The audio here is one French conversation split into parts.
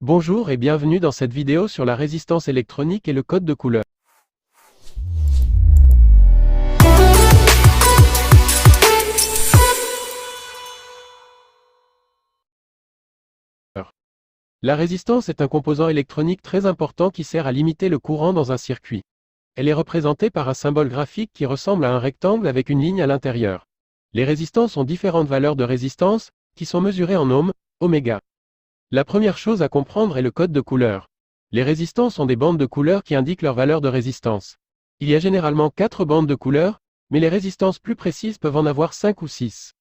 Bonjour et bienvenue dans cette vidéo sur la résistance électronique et le code de couleur. La résistance est un composant électronique très important qui sert à limiter le courant dans un circuit. Elle est représentée par un symbole graphique qui ressemble à un rectangle avec une ligne à l'intérieur. Les résistances ont différentes valeurs de résistance, qui sont mesurées en ohms, oméga. La première chose à comprendre est le code de couleur. Les résistances ont des bandes de couleur qui indiquent leur valeur de résistance. Il y a généralement 4 bandes de couleur, mais les résistances plus précises peuvent en avoir 5 ou 6.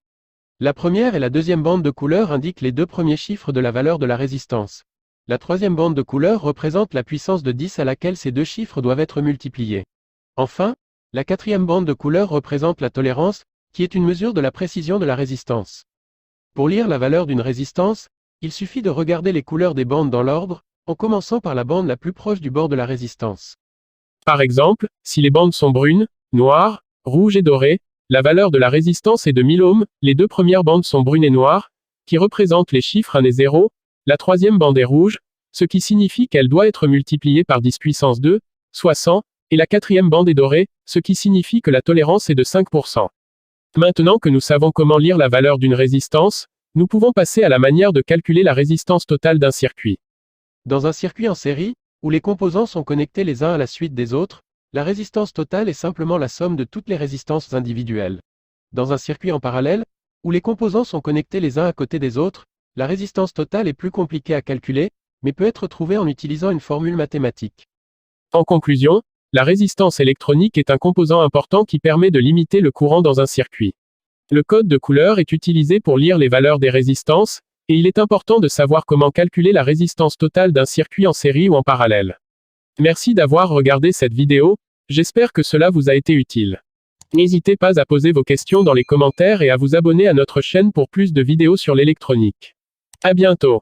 La première et la deuxième bande de couleur indiquent les deux premiers chiffres de la valeur de la résistance. La troisième bande de couleur représente la puissance de 10 à laquelle ces deux chiffres doivent être multipliés. Enfin, la quatrième bande de couleur représente la tolérance, qui est une mesure de la précision de la résistance. Pour lire la valeur d'une résistance, il suffit de regarder les couleurs des bandes dans l'ordre, en commençant par la bande la plus proche du bord de la résistance. Par exemple, si les bandes sont brunes, noires, rouges et dorées, la valeur de la résistance est de 1000 ohms, les deux premières bandes sont brunes et noires, qui représentent les chiffres 1 et 0, la troisième bande est rouge, ce qui signifie qu'elle doit être multipliée par 10 puissance 2, soit 100, et la quatrième bande est dorée, ce qui signifie que la tolérance est de 5%. Maintenant que nous savons comment lire la valeur d'une résistance, nous pouvons passer à la manière de calculer la résistance totale d'un circuit. Dans un circuit en série, où les composants sont connectés les uns à la suite des autres, la résistance totale est simplement la somme de toutes les résistances individuelles. Dans un circuit en parallèle, où les composants sont connectés les uns à côté des autres, la résistance totale est plus compliquée à calculer, mais peut être trouvée en utilisant une formule mathématique. En conclusion, la résistance électronique est un composant important qui permet de limiter le courant dans un circuit. Le code de couleur est utilisé pour lire les valeurs des résistances, et il est important de savoir comment calculer la résistance totale d'un circuit en série ou en parallèle. Merci d'avoir regardé cette vidéo, j'espère que cela vous a été utile. N'hésitez pas à poser vos questions dans les commentaires et à vous abonner à notre chaîne pour plus de vidéos sur l'électronique. À bientôt.